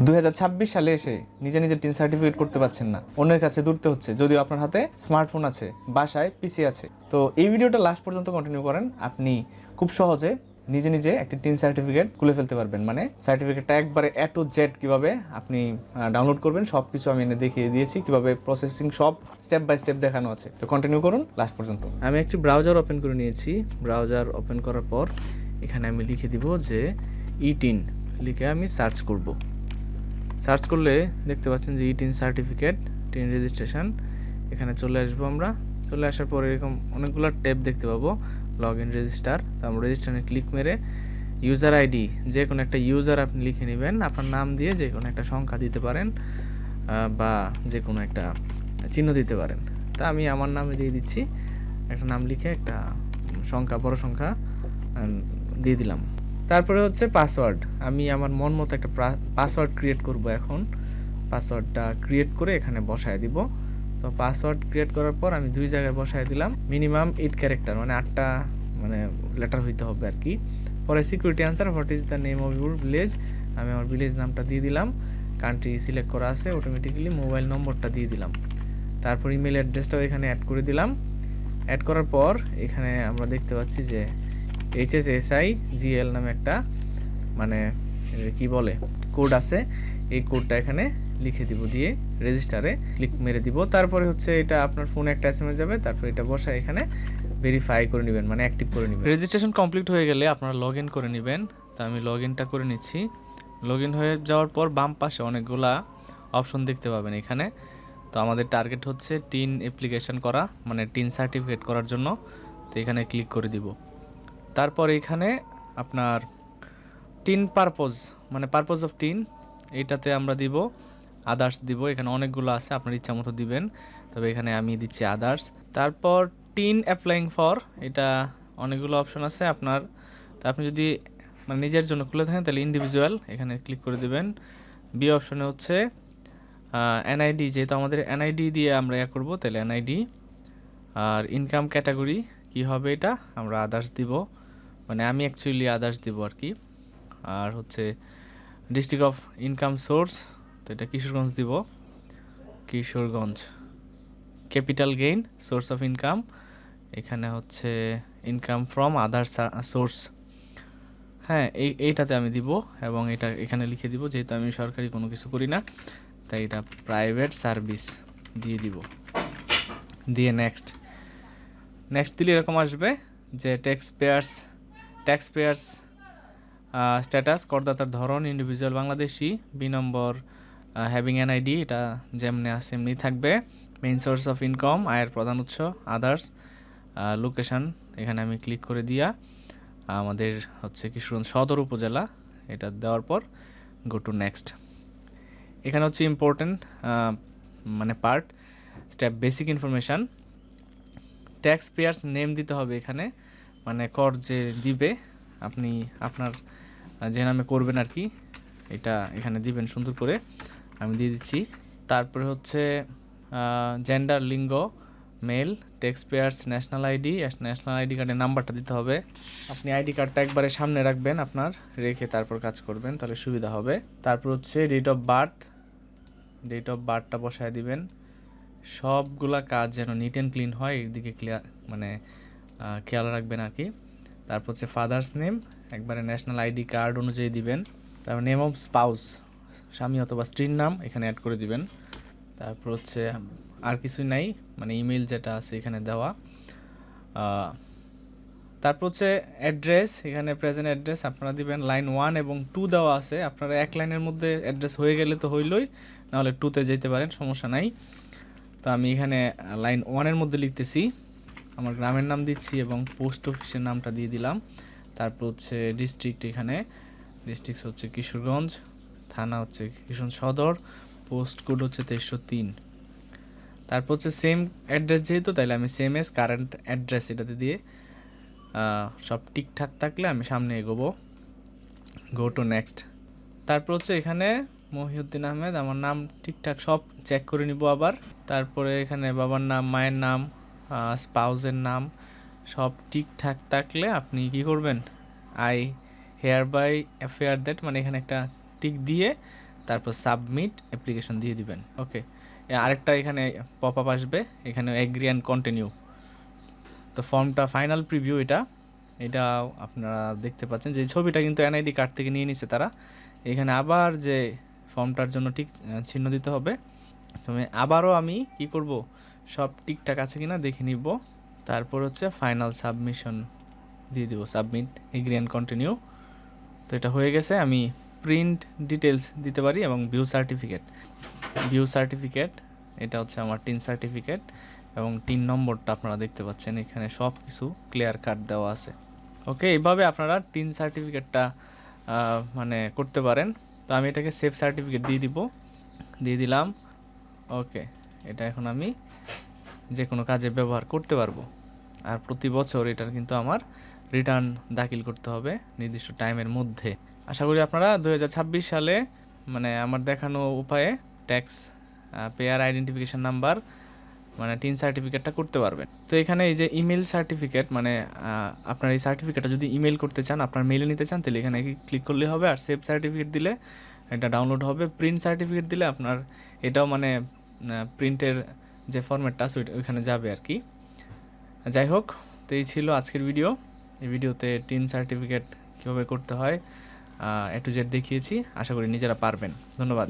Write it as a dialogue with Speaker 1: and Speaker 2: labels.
Speaker 1: 2026 সালে এসে নিজে নিজে টিন সার্টিফিকেট করতে পারছেন না, অন্যের কাছে দৌড়তে হচ্ছে, যদিও আপনার হাতে স্মার্টফোন আছে, বাসায় পিসি আছে। তো এই ভিডিওটা লাস্ট পর্যন্ত কন্টিনিউ করেন, আপনি খুব সহজে নিজে নিজে একটি টিন সার্টিফিকেট খুলে ফেলতে পারবেন। মানে সার্টিফিকেটটা একবারে A to Z কিভাবে আপনি ডাউনলোড করবেন সব কিছু আমি এনে দেখিয়ে দিয়েছি, কিভাবে প্রসেসিং সব স্টেপ বাই স্টেপ দেখানো আছে। তো কন্টিনিউ করুন লাস্ট পর্যন্ত। আমি একটি ব্রাউজার ওপেন করে নিয়েছি। ব্রাউজার ওপেন করার পর এখানে আমি লিখে দিব যে ই-টিন, লিখে আমি সার্চ করব। সার্চ করলে দেখতে পাচ্ছেন যে ই-টিন সার্টিফিকেট, টিন রেজিস্ট্রেশন, এখানে চলে আসবো আমরা। চলে আসার পরে এরকম অনেকগুলো ট্যাব দেখতে পাবো, লগ ইন, রেজিস্টার। তো আমরা রেজিস্টারে ক্লিক মেরে ইউজার আইডি, যে কোনো একটা ইউজার আপনি লিখে নেবেন, আপনার নাম দিয়ে যে কোনো একটা সংখ্যা দিতে পারেন বা যে কোনো একটা চিহ্ন দিতে পারেন। তা আমি আমার নামে দিয়ে দিচ্ছি, একটা নাম লিখে একটা সংখ্যা, বড় সংখ্যা দিয়ে দিলাম। তারপরে হচ্ছে পাসওয়ার্ড, আমি আমার মন মতো একটা পাসওয়ার্ড ক্রিয়েট করব। এখন পাসওয়ার্ডটা ক্রিয়েট করে এখানে বসায় দিব। তো পাসওয়ার্ড ক্রিয়েট করার পর আমি 2 জায়গায় বসায় দিলাম, মিনিমাম 8 ক্যারেক্টার, মানে 8টা মানে লেটার হইতে হবে আর কি। পরে security answer, what is the name of your village, আমি আমার ভিলেজ নামটা দিয়ে দিলাম। কান্ট্রি সিলেক্ট করা আছে অটোমেটিক্যালি, মোবাইল নম্বরটা দিয়ে দিলাম। তারপর ইমেল অ্যাড্রেসটাও এখানে অ্যাড করে দিলাম। অ্যাড করার পর এখানে আমরা দেখতে পাচ্ছি যে HSSIGL নামে একটা মানে কি বলে কোড আছে, এই কোডটা এখানে লিখে দিব, দিয়ে রেজিস্টারে ক্লিক মেরে দিব। তারপরে হচ্ছে এটা আপনার ফোনে একটা SMS যাবে, তারপর এটা বসায় এখানে ভেরিফাই করে নেবেন, মানে অ্যাক্টিভ করে নেবেন। রেজিস্ট্রেশন কমপ্লিট হয়ে গেলে আপনারা লগ ইন করে নেবেন। তো আমি লগ ইনটা করে নিচ্ছি। লগ ইন হয়ে যাওয়ার পর বাম পাশে অনেকগুলা অপশন দেখতে পাবেন এখানে। তো আমাদের টার্গেট হচ্ছে টিন অ্যাপ্লিকেশন করা, মানে টিন সার্টিফিকেট করার জন্য। তো এখানে ক্লিক করে দিব। তারপর এখানে আপনার টিন পারপোজ, মানে পারপোজ অফ টিন, এইটাতে আমরা দিব আদার্স দিব। এখানে অনেকগুলো আছে, আপনার ইচ্ছা মতো দিবেন, তবে এখানে আমি দিচ্ছি আদার্স। তারপর টিন অ্যাপ্লাইং ফর, এটা অনেকগুলো অপশন আছে আপনার। তো আপনি যদি মানে নিজের জন্য খুলে থাকেন তাহলে ইন্ডিভিজুয়াল, এখানে ক্লিক করে দিবেন। বি অপশনে হচ্ছে NID, যেহেতু আমাদের NID দিয়ে আমরা করবো, তাহলে NID। আর ইনকাম ক্যাটাগরি কি হবে, এটা আমরা আদার্স দিব, মানে আমি অ্যাকচুয়ালি আদার্স দিব আর কি। আর হচ্ছে ডিস্ট্রিক্ট অফ ইনকাম সোর্স, তো এটা কিশোরগঞ্জ দিব, Kishoreganj. Capital gain, source of income, এখানে হচ্ছে ইনকাম ফ্রম আদার সোর্স, হ্যাঁ এইটাতে আমি দিব। এবং এটা এখানে লিখে দিব, যেহেতু আমি সরকারি কোনো কিছু করি না, তাই এটা প্রাইভেট সার্ভিস দিয়ে দিব। দিয়ে নেক্সট দিলে এরকম আসবে যে ট্যাক্স পেয়ার্স স্ট্যাটাস, করদাতার ধরন ইন্ডিভিজুয়াল বাংলাদেশি। বি নম্বর হ্যাভিং NID, এটা যেমনি আছে এমনি থাকবে। মেইন সোর্স অফ ইনকাম, আয়ের প্রধান উৎস, আদার্স। লোকেশান, এখানে আমি ক্লিক করে দিয়া আমাদের হচ্ছে কিশোরগঞ্জ সদর উপজেলা, এটা দেওয়ার পর গো টু নেক্সট। এখানে হচ্ছে ইম্পর্টেন্ট মানে part, step basic information. Tax pairs name দিতে হবে এখানে, মানে কর যে দিবে আপনি আপনার যে নামে করবেন আর কি, এটা এখানে দিবেন সুন্দর করে, আমি দিয়ে দিচ্ছি। তারপরে হচ্ছে জেন্ডার, লিঙ্গ male. Tax payers national ID কার্ডের নাম্বারটা দিতে হবে। আপনি আইডি কার্ডটা একবারে সামনে রাখবেন আপনার, রেখে তারপর কাজ করবেন, তাহলে সুবিধা হবে। তারপর হচ্ছে ডেট অফ বার্থটা বসায় দিবেন। সবগুলা কাজ যেন নিট অ্যান্ড ক্লিন হয়, এর দিকে মানে খেয়াল রাখবেন আর কি। তারপর হচ্ছে ফাদার্স নেম, একবারে ন্যাশনাল আইডি কার্ড অনুযায়ী দিবেন। তারপর নেম অফ স্পাউস, স্বামী অথবা স্ত্রীর নাম এখানে অ্যাড করে দিবেন। তারপর হচ্ছে আর কিছুই নাই, মানে ইমেল যেটা আছে এখানে দেওয়া। তারপর হচ্ছে অ্যাড্রেস, এখানে প্রেজেন্ট অ্যাড্রেস আপনারা দিবেন। লাইন 1 এবং 2 দেওয়া আছে, আপনারা এক লাইনের মধ্যে অ্যাড্রেস হয়ে গেলে তো হইলই, নাহলে 2তে যেতে পারেন, সমস্যা নাই। তো আমি এখানে লাইন 1-এর মধ্যে লিখতেছি, আমার গ্রামের নাম দিচ্ছি এবং পোস্ট অফিসের নামটা দিয়ে দিলাম। তারপর হচ্ছে ডিস্ট্রিক্ট, এখানে ডিস্ট্রিক্ট হচ্ছে কিশোরগঞ্জ, থানা হচ্ছে কিশোরগঞ্জ সদর, পোস্ট কোড হচ্ছে 2303। তারপর হচ্ছে সেম অ্যাড্রেস যেহেতু, তাইলে আমি সেম এস কারেন্ট অ্যাড্রেস এটাতে দিয়ে সব ঠিকঠাক থাকলে আমি সামনে এগোবো, গো টু নেক্সট। তারপর হচ্ছে এখানে মহিউদ্দিন আহমেদ, আমার নাম ঠিকঠাক সব চেক করে নিব আবার। তারপরে এখানে বাবার নাম, মায়ের নাম, স্পাউসের নাম সব ঠিকঠাক থাকলে আপনি কি করবেন, I hereby affirm that, মানে এখানে একটা টিক দিয়ে তারপর সাবমিট অ্যাপ্লিকেশন দিয়ে দিবেন। ওকে, আরেকটা এখানে পপ আপ আসবে, এখানে এগ্রি অ্যান্ড কন্টিনিউ। তো ফর্মটা ফাইনাল প্রিভিউ, এটা আপনারা দেখতে পাচ্ছেন যে ছবিটা কিন্তু এনআইডি কার্ড থেকে নিয়ে নিছে তারা। এখানে আবার যে ফর্মটার জন্য টিক চিহ্ন দিতে হবে। তুমি আবারও আমি কি করব, সব ঠিকঠাক আছে কিনা দেখে নিব। তারপর হচ্ছে ফাইনাল সাবমিশন দিয়ে দিব, সাবমিট এগ্রি অ্যান্ড কন্টিনিউ। তো এটা হয়ে গেছে। আমি প্রিন্ট ডিটেলস দিতে পারি এবং ভিউ সার্টিফিকেট, এটা হচ্ছে আমার টিন সার্টিফিকেট এবং টিন নম্বরটা আপনারা দেখতে পাচ্ছেন, এখানে সব কিছু ক্লিয়ার কাট দেওয়া আছে। ওকে, এইভাবে আপনারা টিন সার্টিফিকেটটা মানে করতে পারেন। তো আমি এটাকে সেভ সার্টিফিকেট দিয়ে দিলাম। ওকে, এটা এখন আমি যে কোনো কাজে ব্যবহার করতে পারবো। আর প্রতি বছর এটার কিন্তু আমার রিটার্ন দাখিল করতে হবে নির্দিষ্ট টাইমের মধ্যে। আশা করি আপনারা 2026 সালে মানে আমার দেখানো উপায়ে ট্যাক্স পেয়ার আইডেন্টিফিকেশন নাম্বার মানে টিন সার্টিফিকেটটা করতে পারবেন। তো এখানে এই যে ইমেল সার্টিফিকেট, মানে আপনার এই সার্টিফিকেটটা যদি ইমেল করতে চান, আপনার মেইলে নিতে চান, তাহলে এখানে ক্লিক করলে হবে। আর সেভ সার্টিফিকেট দিলে এটা ডাউনলোড হবে। প্রিন্ট সার্টিফিকেট দিলে আপনার এটাও মানে প্রিন্টের যে ফরম্যাটটা আছে ওইখানে যাবে আর কি। যাই হোক, তো এই ছিল আজকের ভিডিও। এই ভিডিওতে টিন সার্টিফিকেট কীভাবে করতে হয় A to Z দেখিয়েছি। আশা করি নিজেরা পারবেন। ধন্যবাদ।